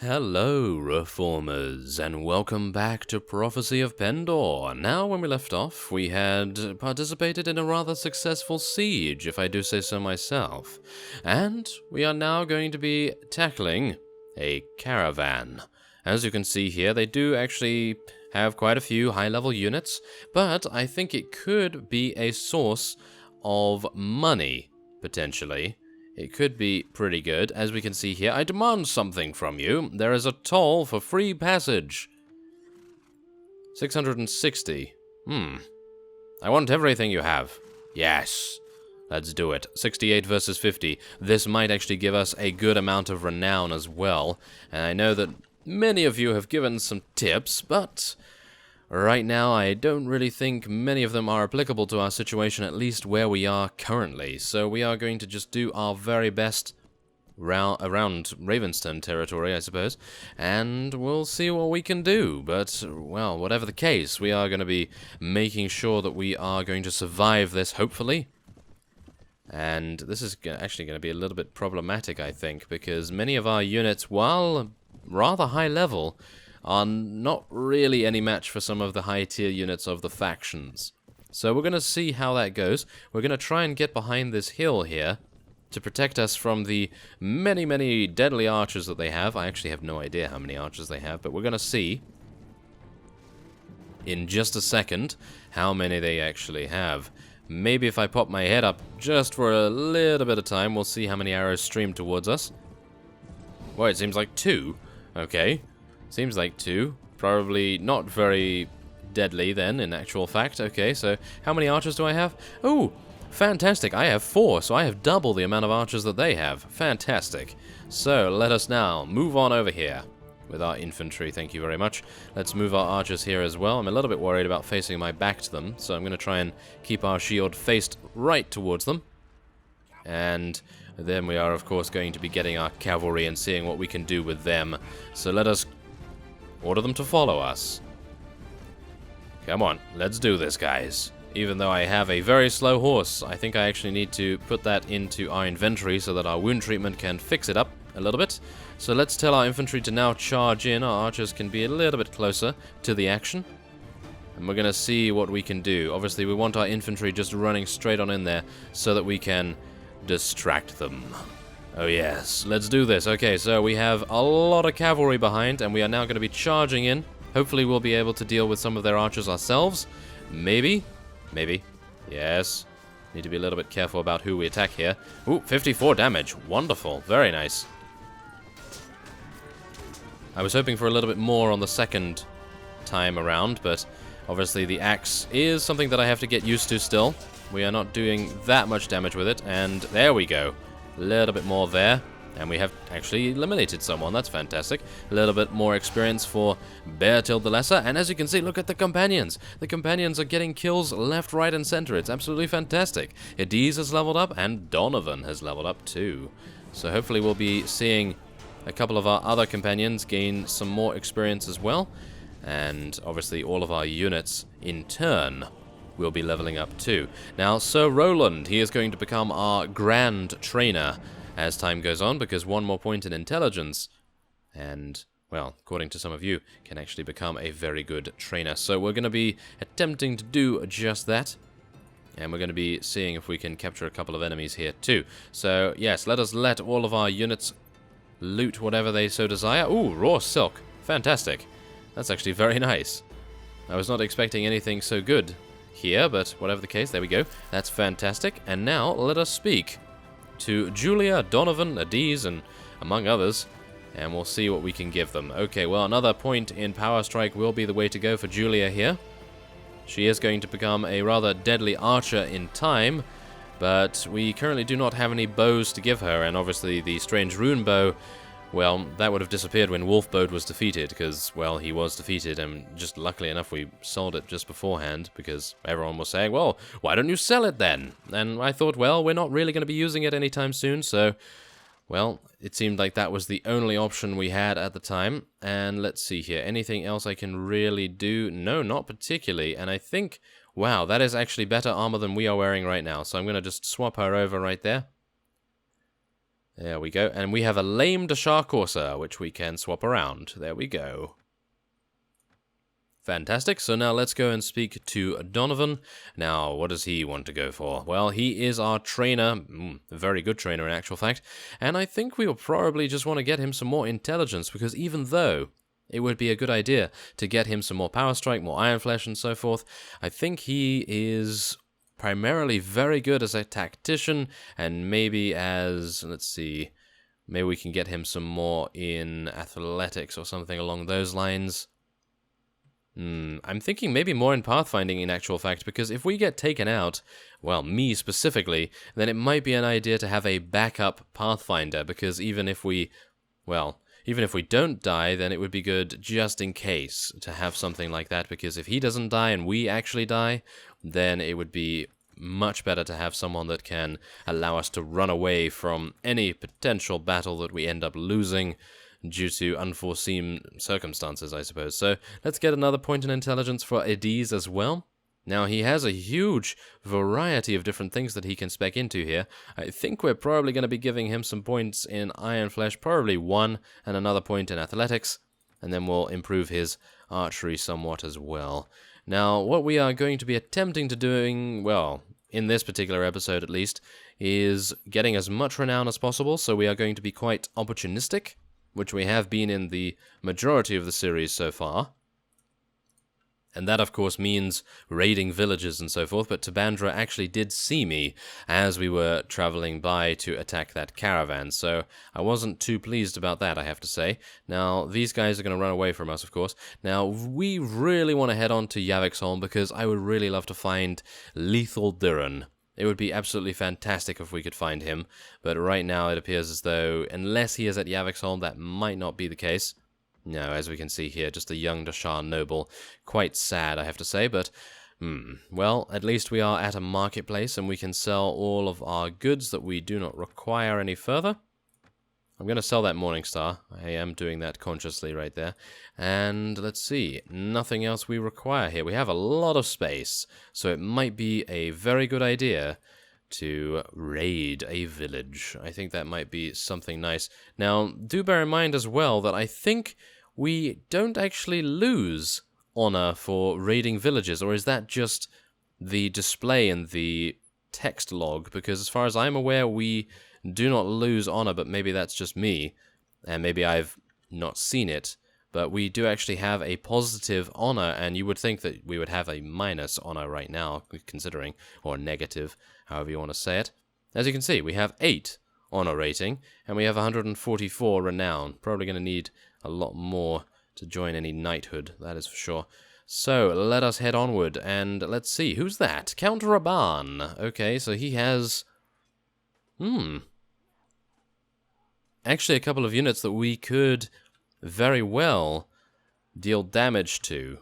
Hello, Reformers, and welcome back to Prophecy of Pendor. Now, when we left off, we had participated in a rather successful siege, if I do say so myself. And we are now going to be tackling a caravan. As you can see here, they do actually have quite a few high-level units, but I think it could be a source of money, potentially. It could be pretty good. As we can see here, I demand something from you. There is a toll for free passage. 660. I want everything you have. Yes. Let's do it. 68 versus 50. This might actually give us a good amount of renown as well. And I know that many of you have given some tips, but right now, I don't really think many of them are applicable to our situation, at least where we are currently. So we are going to just do our very best around Ravenston territory, I suppose, and we'll see what we can do. But, well, whatever the case, we are going to be making sure that we are going to survive this, hopefully. And this is actually going to be a little bit problematic, I think, because many of our units, while rather high level, are not really any match for some of the high-tier units of the factions. So we're going to see how that goes. We're going to try and get behind this hill here to protect us from the many, many deadly archers that they have. I actually have no idea how many archers they have, but we're going to see in just a second how many they actually have. Maybe if I pop my head up just for a little bit of time, we'll see how many arrows stream towards us. Well, it seems like 2. Okay. Seems like 2. Probably not very deadly then, in actual fact. Okay, so how many archers do I have? Oh, fantastic. I have 4, so I have double the amount of archers that they have. Fantastic. So let us now move on over here with our infantry. Thank you very much. Let's move our archers here as well. I'm a little bit worried about facing my back to them, so I'm going to try and keep our shield faced right towards them. And then we are, of course, going to be getting our cavalry and seeing what we can do with them. So let us order them to follow us. Come on, let's do this, guys. Even though I have a very slow horse, I think I actually need to put that into our inventory so that our wound treatment can fix it up a little bit. So let's tell our infantry to now charge in. Our archers can be a little bit closer to the action. And we're going to see what we can do. Obviously, we want our infantry just running straight on in there so that we can distract them. Oh yes, let's do this. Okay, so we have a lot of cavalry behind, and we are now going to be charging in. Hopefully we'll be able to deal with some of their archers ourselves. Maybe. Maybe. Yes. Need to be a little bit careful about who we attack here. Ooh, 54 damage. Wonderful. Very nice. I was hoping for a little bit more on the second time around, but obviously the axe is something that I have to get used to still. We are not doing that much damage with it, and there we go. A little bit more there, and we have actually eliminated someone. That's fantastic. A little bit more experience for Bertil the Lesser, and as you can see, look at the companions. The companions are getting kills left, right, and center. It's absolutely fantastic. Ediz has leveled up, and Donovan has leveled up too. So hopefully we'll be seeing a couple of our other companions gain some more experience as well, and obviously all of our units in turn will be leveling up too. Now, Sir Roland, he is going to become our grand trainer as time goes on, because one more point in intelligence, and, well, according to some of you, can actually become a very good trainer. So we're going to be attempting to do just that, and we're going to be seeing if we can capture a couple of enemies here too. So, yes, let us let all of our units loot whatever they so desire. Ooh, raw silk. Fantastic. That's actually very nice. I was not expecting anything so good here, but whatever the case, there we go. That's fantastic. And now let us speak to Julia, Donovan, Ediz, and among others, and we'll see what we can give them. Okay, well, another point in Power Strike will be the way to go for Julia here. She is going to become a rather deadly archer in time, but we currently do not have any bows to give her, and obviously the strange rune bow, well, that would have disappeared when Wolfbode was defeated, because, well, he was defeated, and just luckily enough we sold it just beforehand, because everyone was saying, well, why don't you sell it then? And I thought, well, we're not really going to be using it anytime soon, so, well, it seemed like that was the only option we had at the time. And let's see here, anything else I can really do? No, not particularly, and I think, wow, that is actually better armor than we are wearing right now, so I'm going to just swap her over right there. There we go. And we have a lame Dashar Corsair, which we can swap around. There we go. Fantastic. So now let's go and speak to Donovan. Now, what does he want to go for? Well, he is our trainer. A very good trainer, in actual fact. And I think we will probably just want to get him some more intelligence, because even though it would be a good idea to get him some more Power Strike, more Iron Flesh, and so forth, I think he is primarily very good as a tactician, and maybe as, let's see, maybe we can get him some more in athletics or something along those lines. I'm thinking maybe more in pathfinding in actual fact, because if we get taken out, well, me specifically, then it might be an idea to have a backup pathfinder, because even if we don't die, then it would be good just in case to have something like that, because if he doesn't die and we actually die, then it would be much better to have someone that can allow us to run away from any potential battle that we end up losing due to unforeseen circumstances, I suppose. So let's get another point in intelligence for Ediz as well. Now, he has a huge variety of different things that he can spec into here. I think we're probably going to be giving him some points in Iron Flesh, probably 1, and another point in Athletics, and then we'll improve his archery somewhat as well. Now, what we are going to be attempting to doing, well, in this particular episode at least, is getting as much renown as possible, so we are going to be quite opportunistic, which we have been in the majority of the series so far. And that, of course, means raiding villages and so forth, but Tabandra actually did see me as we were traveling by to attack that caravan, so I wasn't too pleased about that, I have to say. Now, these guys are going to run away from us, of course. Now, we really want to head on to Yaviksholm, because I would really love to find Lethal Durin. It would be absolutely fantastic if we could find him, but right now it appears as though, unless he is at Yaviksholm, that might not be the case. No, as we can see here, just a young Dashar noble. Quite sad, I have to say, but, well, at least we are at a marketplace, and we can sell all of our goods that we do not require any further. I'm going to sell that Morningstar. I am doing that consciously right there. And let's see, nothing else we require here. We have a lot of space, so it might be a very good idea to raid a village. I think that might be something nice. Now, do bear in mind as well that I think we don't actually lose honor for raiding villages, or is that just the display in the text log? Because as far as I'm aware, we do not lose honor, but maybe that's just me, and maybe I've not seen it. But we do actually have a positive honor, and you would think that we would have a minus honor right now, considering, or negative, however you want to say it. As you can see, we have 8 honor rating, and we have 144 renown. Probably going to need a lot more to join any knighthood, that is for sure. So, let us head onward, and let's see, who's that? Count Raban. Okay, so he has actually a couple of units that we could very well deal damage to.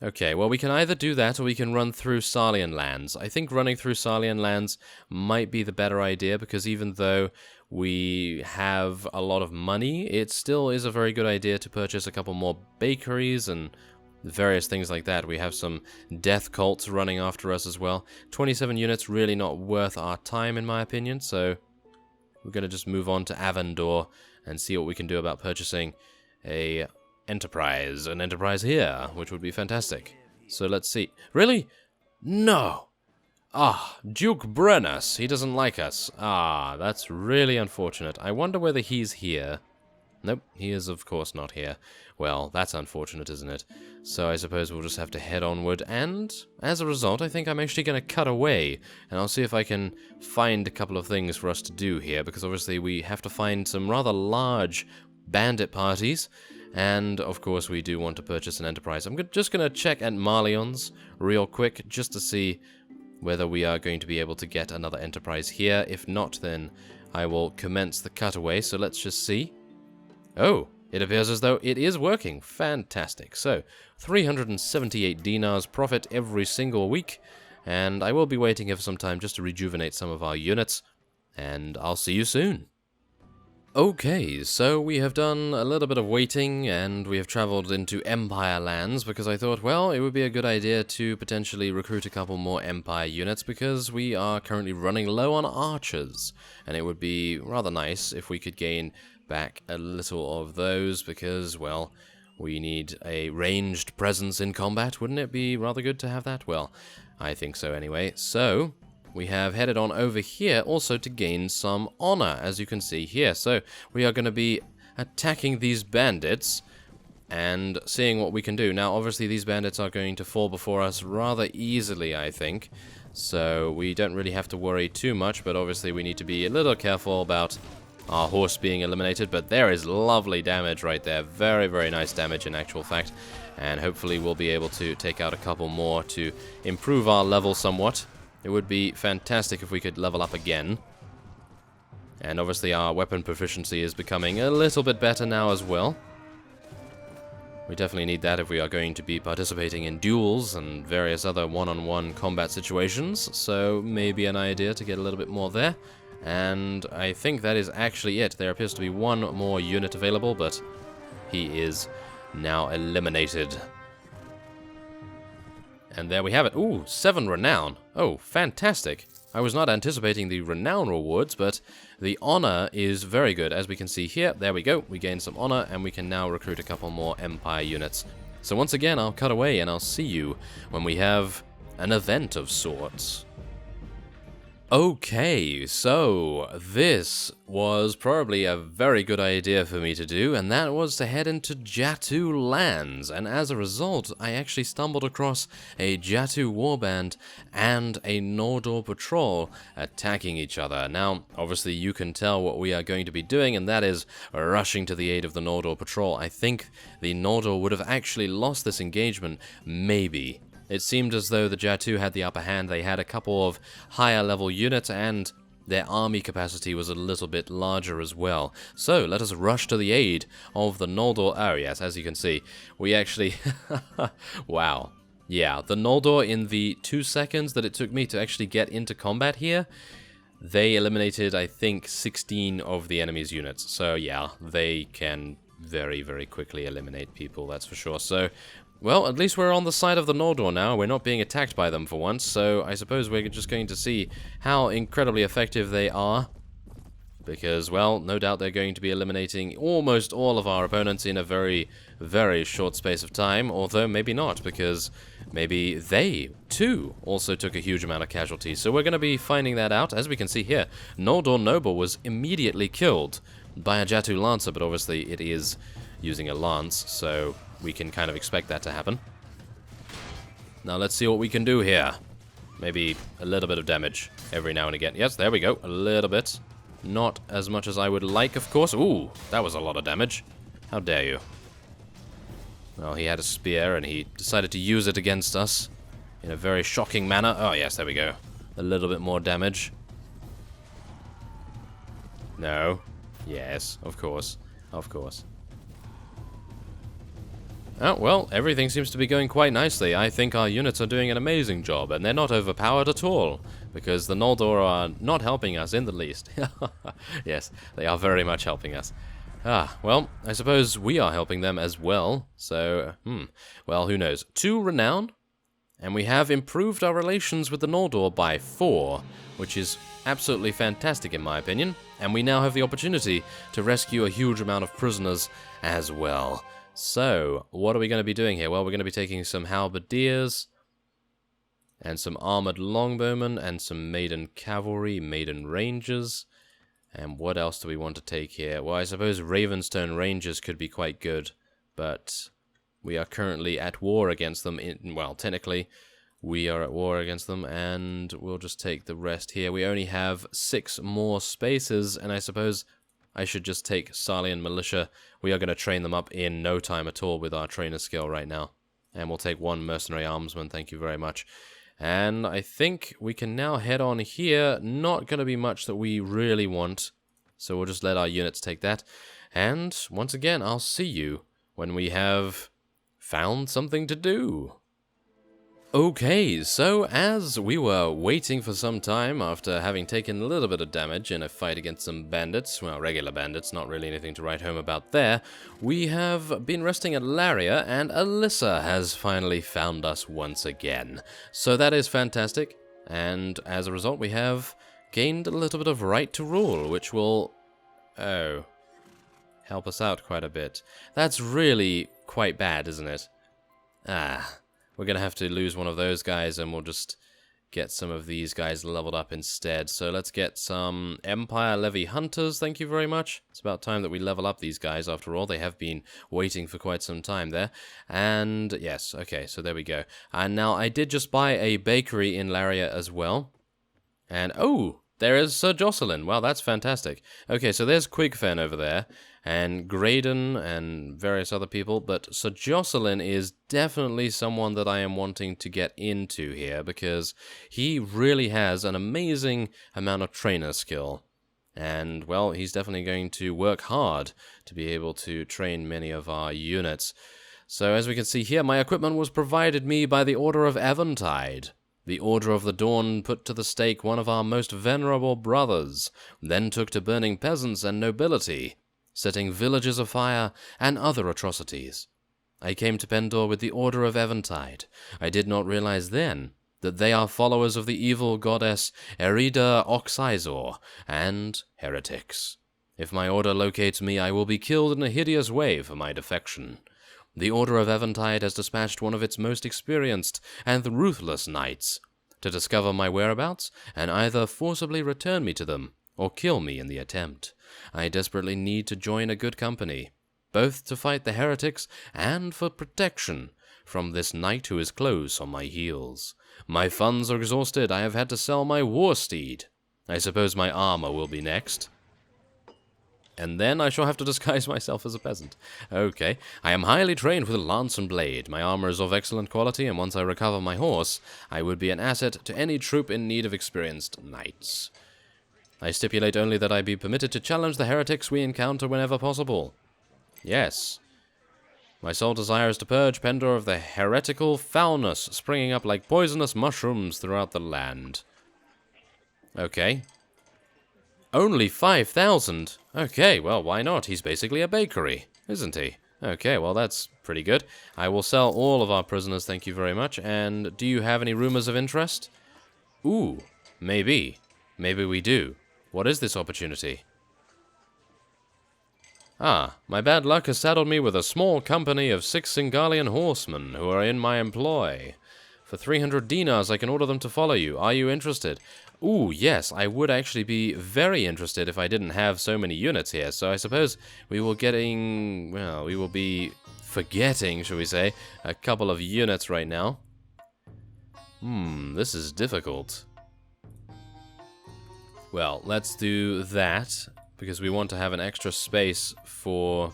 Okay, well, we can either do that or we can run through Sarlian lands. I think running through Sarlian lands might be the better idea, because even though we have a lot of money, it still is a very good idea to purchase a couple more bakeries and various things like that. We have some death cults running after us as well. 27 units, really not worth our time in my opinion, so we're going to just move on to Avendor and see what we can do about purchasing an enterprise here, which would be fantastic. So let's see. Really? No! Duke Brennus, he doesn't like us. That's really unfortunate. I wonder whether he's here. Nope, he is of course not here. Well, that's unfortunate, isn't it? So I suppose we'll just have to head onward, and as a result, I think I'm actually going to cut away, and I'll see if I can find a couple of things for us to do here, because obviously we have to find some rather large bandit parties, and of course we do want to purchase an enterprise. I'm just going to check at Marleon's real quick, just to see whether we are going to be able to get another enterprise here. If not, then I will commence the cutaway, so let's just see. Oh, it appears as though it is working. Fantastic. So, 378 dinars profit every single week, and I will be waiting here for some time just to rejuvenate some of our units, and I'll see you soon. Okay, so we have done a little bit of waiting, and we have traveled into Empire lands, because I thought, well, it would be a good idea to potentially recruit a couple more Empire units, because we are currently running low on archers, and it would be rather nice if we could gain back a little of those, because, well, we need a ranged presence in combat. Wouldn't it be rather good to have that? Well, I think so anyway. So we have headed on over here also to gain some honor, as you can see here. So we are going to be attacking these bandits and seeing what we can do. Now, obviously, these bandits are going to fall before us rather easily, I think. So we don't really have to worry too much, but obviously we need to be a little careful about our horse being eliminated. But there is lovely damage right there. Very, very nice damage in actual fact. And hopefully we'll be able to take out a couple more to improve our level somewhat. It would be fantastic if we could level up again. And obviously our weapon proficiency is becoming a little bit better now as well. We definitely need that if we are going to be participating in duels and various other one-on-one combat situations. So maybe an idea to get a little bit more there. And I think that is actually it. There appears to be one more unit available, but he is now eliminated. And there we have it. Ooh, 7 renown. Oh, fantastic. I was not anticipating the renown rewards, but the honor is very good. As we can see here, there we go. We gained some honor, and we can now recruit a couple more Empire units. So once again, I'll cut away, and I'll see you when we have an event of sorts. Okay, so this was probably a very good idea for me to do, and that was to head into Jatu lands, and as a result, I actually stumbled across a Jatu warband and a Noldor patrol attacking each other. Now, obviously you can tell what we are going to be doing, and that is rushing to the aid of the Noldor patrol. I think the Noldor would have actually lost this engagement, maybe. It seemed as though the Jatu had the upper hand. They had a couple of higher level units, and their army capacity was a little bit larger as well. So let us rush to the aid of the Noldor. Oh yes, as you can see, we actually... wow. Yeah, the Noldor, in the 2 seconds that it took me to actually get into combat here, they eliminated, I think, 16 of the enemy's units. So yeah, they can very, very quickly eliminate people, that's for sure. So... well, at least we're on the side of the Noldor now. We're not being attacked by them for once, so I suppose we're just going to see how incredibly effective they are. Because, well, no doubt they're going to be eliminating almost all of our opponents in a very, very short space of time. Although, maybe not, because maybe they, too, also took a huge amount of casualties. So we're going to be finding that out. As we can see here, Noldor Noble was immediately killed by a Jatu Lancer, but obviously it is using a lance, so... we can kind of expect that to happen. Now let's see what we can do here. Maybe a little bit of damage every now and again. Yes, there we go. A little bit. Not as much as I would like, of course. Ooh, that was a lot of damage. How dare you. Well, he had a spear and he decided to use it against us in a very shocking manner. Oh, yes, there we go. A little bit more damage. No. Yes, of course. Of course. Oh, well, everything seems to be going quite nicely. I think our units are doing an amazing job, and they're not overpowered at all, because the Noldor are not helping us in the least. Yes, they are very much helping us. Ah, well, I suppose we are helping them as well, so, well, who knows. 2 renown, and we have improved our relations with the Noldor by 4, which is absolutely fantastic in my opinion, and we now have the opportunity to rescue a huge amount of prisoners as well. So, what are we going to be doing here? Well, we're going to be taking some halberdiers, and some armored longbowmen, and some maiden cavalry, maiden rangers. And what else do we want to take here? Well, I suppose Ravenstone Rangers could be quite good, but we are currently at war against them. Well, technically, we are at war against them, and we'll just take the rest here. We only have 6 more spaces, and I suppose... I should just take Sarlian Militia. We are going to train them up in no time at all with our trainer skill right now. And we'll take 1 mercenary armsman, thank you very much. And I think we can now head on here. Not going to be much that we really want. So we'll just let our units take that. And once again, I'll see you when we have found something to do. Okay, so as we were waiting for some time after having taken a little bit of damage in a fight against some bandits, well, regular bandits, not really anything to write home about there, we have been resting at Laria, and Alyssa has finally found us once again. So that is fantastic, and as a result we have gained a little bit of right to rule, which will, help us out quite a bit. That's really quite bad, isn't it? We're going to have to lose one of those guys, and we'll just get some of these guys leveled up instead. So let's get some Empire Levy Hunters, thank you very much. It's about time that we level up these guys, after all. They have been waiting for quite some time there. And yes, okay, so there we go. And now I did just buy a bakery in Laria as well. And, oh, there is Sir Joselyn. Wow, that's fantastic. Okay, so there's Quigfen over there, and Graydon, and various other people, but Sir Joselyn is definitely someone that I am wanting to get into here, because he really has an amazing amount of trainer skill. And, well, he's definitely going to work hard to be able to train many of our units. So, as we can see here, my equipment was provided me by the Order of Eventide. The Order of the Dawn put to the stake one of our most venerable brothers, then took to burning peasants and nobility, setting villages afire and other atrocities. I came to Pendor with the Order of Eventide. I did not realize then that they are followers of the evil goddess Erida Oxizor and heretics. If my order locates me, I will be killed in a hideous way for my defection. The Order of Eventide has dispatched one of its most experienced and ruthless knights to discover my whereabouts and either forcibly return me to them or kill me in the attempt. I desperately need to join a good company, both to fight the heretics and for protection from this knight who is close on my heels. My funds are exhausted. I have had to sell my war steed. I suppose my armor will be next. And then I shall have to disguise myself as a peasant. Okay. I am highly trained with lance and blade. My armor is of excellent quality, and once I recover my horse, I would be an asset to any troop in need of experienced knights. I stipulate only that I be permitted to challenge the heretics we encounter whenever possible. Yes. My sole desire is to purge Pendor of the heretical foulness springing up like poisonous mushrooms throughout the land. Okay. Only 5,000? Okay, well, why not? He's basically a bakery, isn't he? Okay, well, that's pretty good. I will sell all of our prisoners, thank you very much. And do you have any rumors of interest? Ooh, maybe. Maybe we do. What is this opportunity? Ah, my bad luck has saddled me with a small company of 6 Singalian horsemen who are in my employ. For 300 dinars, I can order them to follow you. Are you interested? Ooh, yes, I would actually be very interested if I didn't have so many units here. So I suppose we will be forgetting, shall we say, a couple of units right now. This is difficult. Well, let's do that, because we want to have an extra space for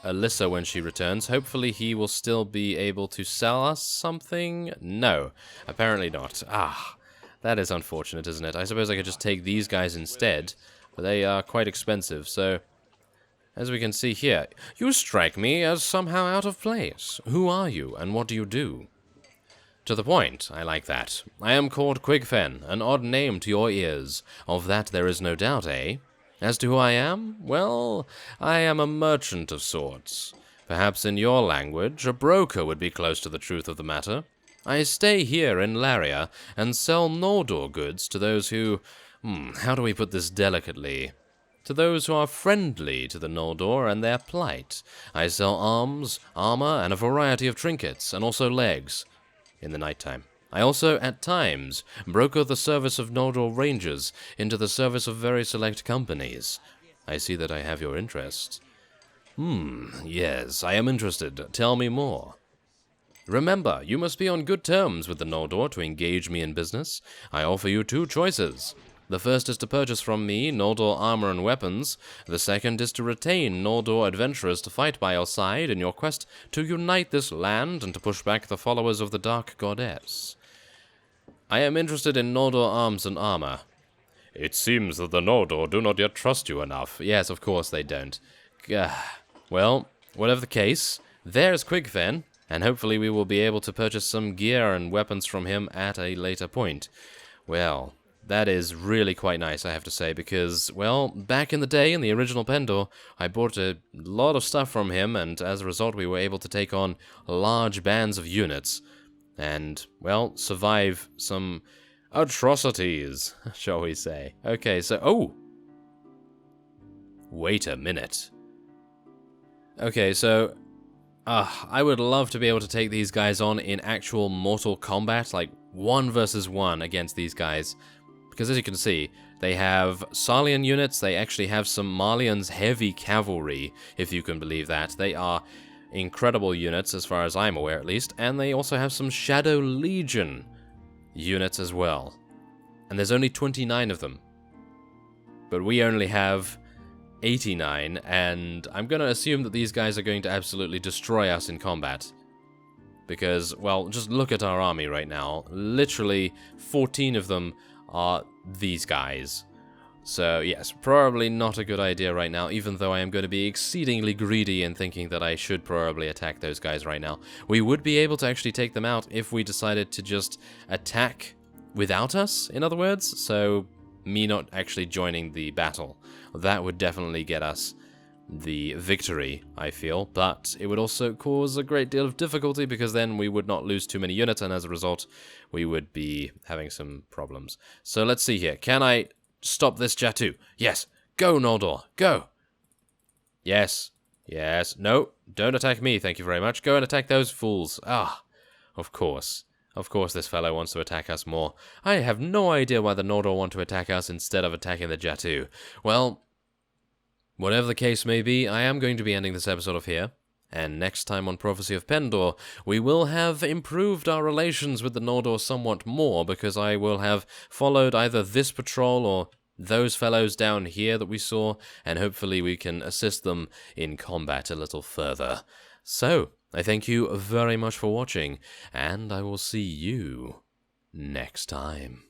Alyssa when she returns. Hopefully he will still be able to sell us something. No, apparently not. Ah, that is unfortunate, isn't it? I suppose I could just take these guys instead, but they are quite expensive, so as we can see here, you strike me as somehow out of place. Who are you, and what do you do? To the point, I like that. I am called Quigfen, an odd name to your ears. Of that there is no doubt, eh? As to who I am, well, I am a merchant of sorts. Perhaps in your language, a broker would be close to the truth of the matter. I stay here in Laria and sell Noldor goods to those who, how do we put this delicately? To those who are friendly to the Noldor and their plight. I sell arms, armor, and a variety of trinkets, and also legs, in the nighttime. I also, at times, broker the service of Noldor Rangers into the service of very select companies. I see that I have your interest. Yes, I am interested. Tell me more. Remember, you must be on good terms with the Noldor to engage me in business. I offer you 2 choices. The first is to purchase from me Noldor armor and weapons. The second is to retain Noldor adventurers to fight by your side in your quest to unite this land and to push back the followers of the Dark Goddess. I am interested in Noldor arms and armor. It seems that the Noldor do not yet trust you enough. Yes, of course they don't. Well, whatever the case, there's Quigfen. and hopefully we will be able to purchase some gear and weapons from him at a later point. Well, that is really quite nice, I have to say, because, well, back in the day, in the original Pendor, I bought a lot of stuff from him, and as a result we were able to take on large bands of units, and, well, survive some atrocities, shall we say. Okay, so, oh! Wait a minute. Okay, so, I would love to be able to take these guys on in actual mortal combat, like 1 versus 1 against these guys. Because as you can see, they have Sarlian units, they actually have some Marlian's heavy cavalry, if you can believe that. They are incredible units, as far as I'm aware at least, and they also have some Shadow Legion units as well. And there's only 29 of them. But we only have 89, and I'm going to assume that these guys are going to absolutely destroy us in combat. Because, well, just look at our army right now. Literally, 14 of them are these guys. So, yes, probably not a good idea right now, even though I am going to be exceedingly greedy in thinking that I should probably attack those guys right now. We would be able to actually take them out if we decided to just attack without us, in other words, so me not actually joining the battle. That would definitely get us the victory, I feel, but it would also cause a great deal of difficulty because then we would not lose too many units, and as a result, we would be having some problems. So let's see here. Can I stop this Jatu? Yes. Go, Noldor. Go. Yes. Yes. No. Don't attack me, thank you very much. Go and attack those fools. Ah. Of course. Of course this fellow wants to attack us more. I have no idea why the Noldor want to attack us instead of attacking the Jatu. Well, whatever the case may be, I am going to be ending this episode off here. And next time on Prophecy of Pendor, we will have improved our relations with the Noldor somewhat more, because I will have followed either this patrol or those fellows down here that we saw, and hopefully we can assist them in combat a little further. So, I thank you very much for watching, and I will see you next time.